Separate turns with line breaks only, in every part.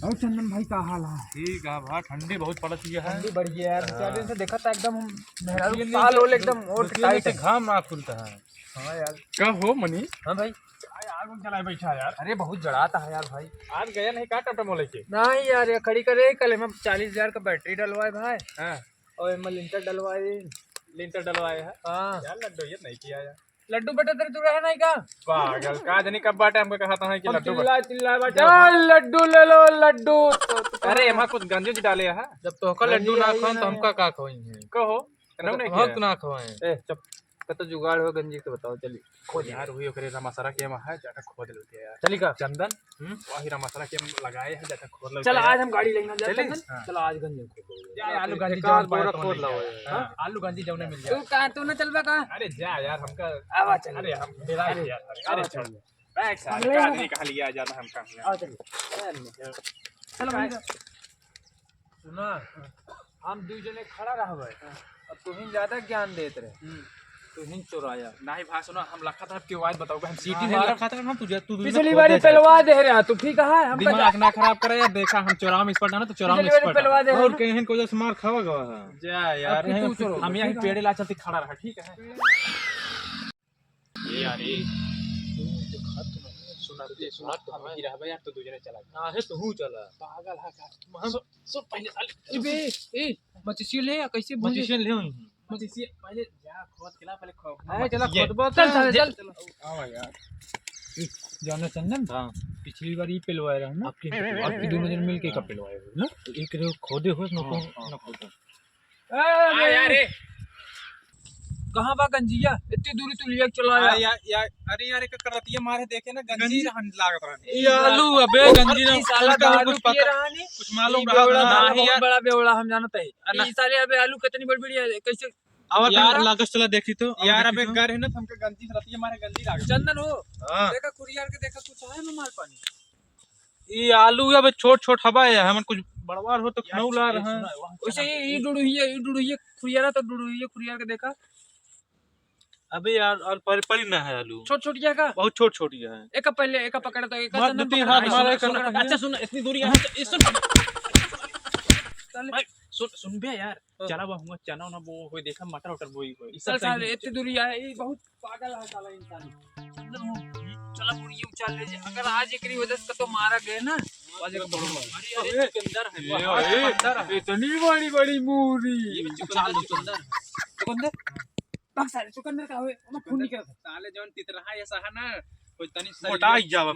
और चंदन भाई का हाल है?
ठीक है भाई, ठंडी बहुत पड़ती है।
ठंडी बढ़ गई यार, 4 दिन से देखा था एकदम मेहरारू साल होल एकदम और टाइट है,
घाम ना खुलता है।
हाँ यार।
क्या हो मनी?
हाँ भाई,
आग जलाए बैठा यार।
अरे बहुत जड़ाता है यार भाई।
आज गया नहीं का टमटम लेके?
नहीं यार, ये खड़ी करे कल हम 40,000 का बैटरी डलवाए भाई।
हाँ,
और एम लिंटर डलवाए।
लिंटर डलवाए है
हाँ
यार। लड्डू ये नहीं किया यार।
लड्डू बेटा तेरे तू रहे नहीं का?
पागल का जानी कब बाटे हमको कहता है कि
हम
लड्डू
चिल्ला चिल्ला बेटा लड्डू ले लो लड्डू।
अरे यहाँ कुछ गंजे जी डाले है।
जब तो का लड्डू ना खाओ तो हमका का खवाएंगे?
कहो
हम ना खवाएं।
ए चुप।
तो जुगाड़ हो गंजी के बताओ चलिए।
खोद यार, वही ओकरे रमासरा के में है, जाकर खोद लेते यार।
चली का
चंदन वही रमासरा के लगाए है, जाकर खोद लेते।
चल आज हम गाड़ी लेना जाते हैं।
हाँ।
चल आज गंजी
जा आलू गंजी
का
जौन
बोरा
पाए
खोद
तो
लाओ।
हां आलू गंजी जौन मिल जाए।
तू का तू ना चलबा का?
अरे जा यार हमका
आवा चल।
अरे हम बेरा यार। अरे छोड़ बैग साल
अगले
का नहीं कहा लिया जाता हमका।
आ चल चल भाई सुना, हम दू जने खड़ा रहबे। अब तू ही ज्यादा ज्ञान देत रहे, तू ही चोराया
नहीं भाई सुनो, हम लखा था आपकी आवाज बताओगे, हम सीटी
नहीं,
मार रखा था हम तुझे तू
पिछली बारी पेलवा दे रहा तू, ठीक है? हम
दिमाग ना खराब करे यार। देखा हम चोराव में एक्सपर्ट है ना, तो चोराव में
पिछली बारी
एक्सपर्ट
पेलवा दे
है।
रहा
और कहीं को जैसे मार खावा गवा है। जा यार
अब तू चोरो,
हम यहाँ
ठीक है?
पेड़ ला चलते खड़ा रहा, ठीक है? ये यार ये सुना तो हम ही रहबे यार, तो दूसरे चला
हां है तू चला
पागल है का। हम सो पहले साले
बे ए मछली ले या कैसे भूल
मजिशियन ले हुई मजिशियन पहले जा खोद केला पहले खो।
है चला खोदबो चल
आओ यार।
जाना चंदन।
हां
पिछली बार ये पेलवाए रहा ना, आपकी दोनों जन मिलके का पेलवाए हो ना?
एक रे खोदे हो न खोदो।
ए
यार रे
कहां बा गंजिया? इतनी दूरी तू लिया चला
यार अरे यार एक करतिया मारे देखे ना गंजी हम लागत रहा।
ये आलू अबे गंजी ना साला दारू कुछ पता नहीं,
कुछ मालूम रहा
नहीं यार। बड़ा बेवड़ा हम जानते हैं ये साले अबे आलू कितनी बड़ी बड़ी है कैसे
यार लागस चला देखी तो यार अबे घर है ना, हमके गंजी रतिया मारे गंजी लागत।
चंदन हो
हां
देखा कुरियर के देखा कुछ है ना माल पानी।
ये आलू अबे छोट-छोट हवा है, हमन कुछ बड़वार हो तो खनौ ला रहा है।
वैसे ये डुडुहिया खुरियारा तो डुडुहिया खुरियार के देखा।
अबे यार और परी ना है आलू
छोट छोटिया का
बहुत छोटी है।
एक पहले एक पकड़ा तो एक
मत तीन हाथ मारे कर। अच्छा सुन इतनी दूरी यहां से सुन बे यार। चला वो हुआ चना ना वो कोई देखा मटर उटर वो ही
चल साले इतनी दूरी है, ये बहुत पागल है साला इंसान। चला मुर्गी उछाल ले, अगर आज एकरी वजह से तो मारा गए ना आज एक बड़ो। अरे चंदर है इतनी बड़ी बड़ी मूरी। चुकंदर बक साले चुकंदर का होए हम खून निकल
साले जौन तितरहा ऐसा है ना, कोई तनी मोटा ही जावे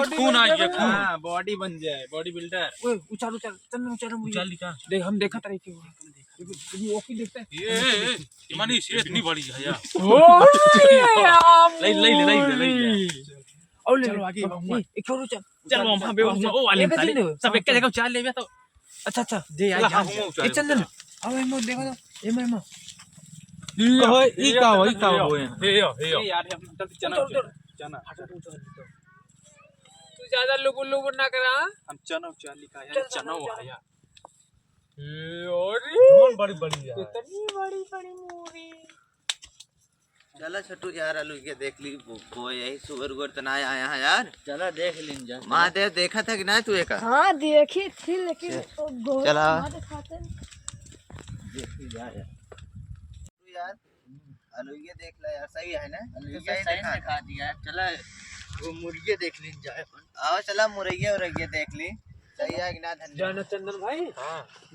खून आ गया। हां बॉडी बन जाए, बॉडी बिल्डर।
ओए उछाल उछाल चंदन उछाल मुर्गी
उछाल का
देख हम देखा तरह के ये ओके देखते हैं।
ये मनी से इतनी बड़ी है यार। ले
और ले
चलो आगे वहां
एक छोरो चल
चल वहां बे वहां ओ वाले साले सब एक जगह चाल लेबे तो
अच्छा अच्छा
दे यार।
ए चंदन आओ एमो देखो तो एमो एमो
कहो ई का हो हे यार हम चना
तू ज्यादा लुगु लुगु ना करा।
हम चना चाली का यार चना वो है यार।
और
कौन बड़ी बड़ी है
कितनी बड़ी बड़ी मूरी।
चला छोटू यार आलू के देख ली वो यही सुगर उगर तो ना आया है यार।
चला देख लीन जा।
महादेव देखा था कि ना तू एक?
हाँ देखी थी लेकिन
चला
दिखाते
देखी जा यार।
तू यार आलू ये देख ला यार, सही है ना?
ये सही दिखा दिया। चला वो मुर्गे देख लीन जाए।
आओ चला मुरैया और ये देख ली, सही है कि ना? धन्यवाद
जाना चंदन भाई।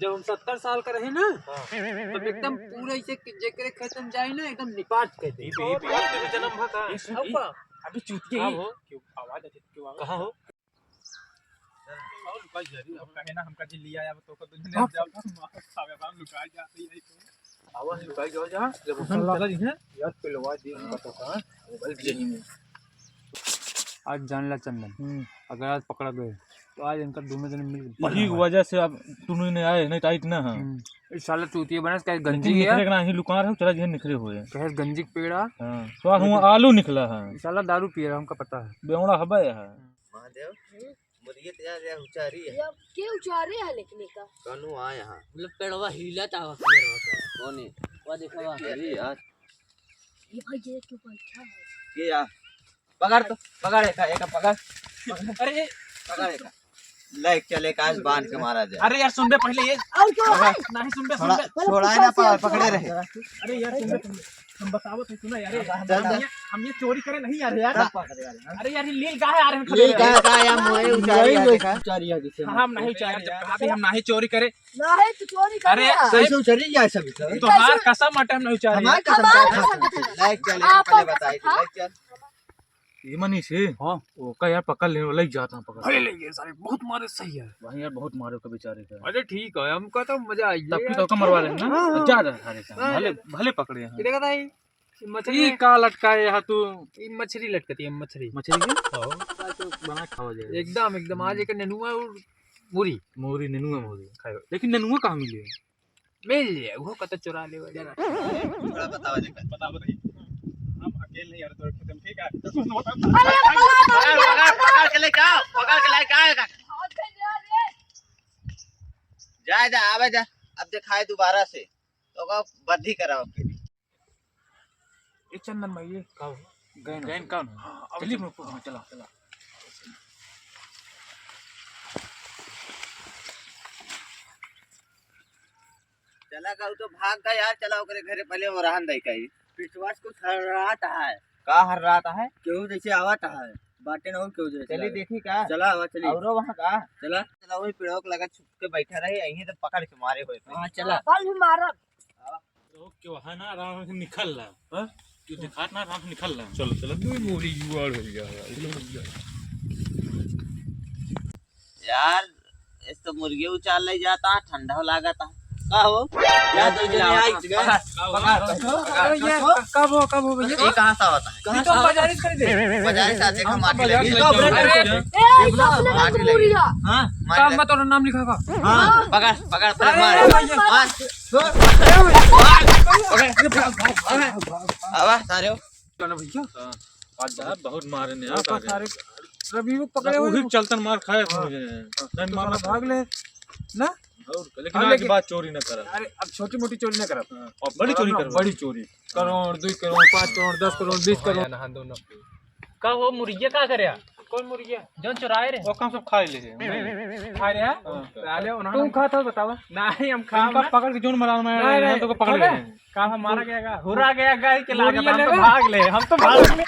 जब हम 70 साल का रहे ना तो एकदम पूरे ऐसे जेकरे खेत में जाए ना एकदम निपाट के दे
जन्म भा का
अभी चूतिए
हो क्यों आवाज आती क्यों कहां हो? और लुकाई जा रही अब कहे ना हमका जी लिया अब तो को दुनिया जब खावे हम लुकाई जाती है तो
आवाज लुकाई जाओ जा। जब हम चला जी है यार पिलवा दी उनका तो का मोबाइल जही में। आज जान ला चंदन अगर आज पकड़ा गए तो आज इनका दोनों जने मिल
यही वजह से अब तुनु ने आए नहीं टाइट ना है।
इस साला चूतिए बनस कहे गंजी है
निखरे ना ही लुका रहे चला जे निखरे हुए।
कहे गंजी के पेड़ा।
हां तो हुआ आलू निकला है।
इस साला दारू पी रहा हमका पता है।
बेवड़ा हबे है
महादेव मुर्गे तैयार या उचारी है
के उचारे है लेकिन का
कनु आ यहां
मतलब पेड़वा हिला था कौन है वो देखवा
अरे यार
ये भाई ये क्यों बैठा है?
ये यार पकड़ तो पकड़ एक पकड़
अरे
पकड़ एक लाइक चले काश बांध के मारा जाए।
अरे यार सुन बे पहले ये
और क्या है?
नहीं सुन बे
थोड़ा छोड़ा है ना, पकड़े रहे।
अरे यार सुन बे हम बताओ तो सुना यार
चल।
हम ये चोरी करे नहीं यार यार अरे यार ये लील कहाँ है यार हम
ये का या मोए उचारी है देखा।
हम नहीं चाहे कहा भी हम नहीं चोरी करे
नहीं तो चोरी कर
अरे
रहा।
कैसे
उचारी जाए सब
तो हार कसम मटे हम नहीं चाहे
लाइक चले पहले बताई थी। लाइक चल
ये मनी से हाँ वो का यार पकड़ ले लग जाता पकड़
अरे ले ये सारे बहुत मारे सही है
भाई यार बहुत मारो का बेचारे का।
अरे ठीक है हमको तो मजा आई
तब की तो मरवा लेना ना ज्यादा सारे से भले भले पकड़े हैं।
देखा था ये मछली
ये का लटकाए यहाँ तू
ये मछली लटकती है मछली
मछली के बना खावा जाए
एकदम एकदम आज एक नेनुआ और मुरी
मोरी नेनुआ मोरी खाओ लेकिन नेनुआ कहाँ मिले
मिल जाए वो कत चुरा ले जरा
थोड़ा बताओ देखा।
बता बताइए हम अकेले नहीं यार तो एकदम ठीक है
पकड़ के लेके आओ, पकड़ के लेके आएगा।
हाथ से यार ये।
जा जा आवे जा। अब दिखाए दोबारा से तो का बद्धी कराओ फिर।
ये चंदन भाई ये
गैन कौन चलिए चला चला
चला का तो भाग गया यार। चला ओकरे घरे पहले वो रहन दई कई
विश्वास को हर रहा है
का हर रात है।
क्यों जैसे आवाता है बाटे ना हो क्यों जैसे
चली देखी का
चला आवा चली
औरो वहां का
चला
चला वही पेड़ों के लगा छुप के बैठा रहे यहीं तो पकड़ के मारे हुए थे।
हाँ चला
कल भी मारा।
क्यों है ना आराम से निकल रहा है क्यों दिखात ना आराम से निकल रहा
चलो चलो तू मोरी जुआड़ हो गया
यार इस तो मुर्गी उचाल ले जाता है, ठंडा लगा था का हो
या तो जने आई गए
कब हो भैया
ये कहां से होता है।
तो बाजार से खरीदे
बाजार से आते का माटी
बाजार
लगी
से
तो
लेके
अपने
ए अपने
माटी लगी।
पूरिया।
हां
का मत और नाम लिखा का
हां पकड़ पकड़ पकड़ मार आवा सारे हो।
भैया
आज बहुत मारे ने
आपका सारे रवि को पकड़े
वही
हुए
चलतन मार खाए नहीं मारना
भाग ले ना
लेकिन आगे की बात चोरी न करा
अरे अब छोटी मोटी चोरी ना करा
और बड़ी चोरी कर
बड़ी चोरी करोड़ 2 करोड़ 5 करोड़ 10 करोड़ 20 करोड़ नहा दोनों
का वो मुर्गिया का करे
कौन मुर्गिया
जो चुराए रे
वो काम सब खा ले
खा रहे हैं तुम खाता बतावा नहीं हम खा
पकड़ के जोन मारा मैं तो पकड़ ले
काम हमारा गया हुरा गया गाय के लागे हम तो भाग ले हम तो भाग ले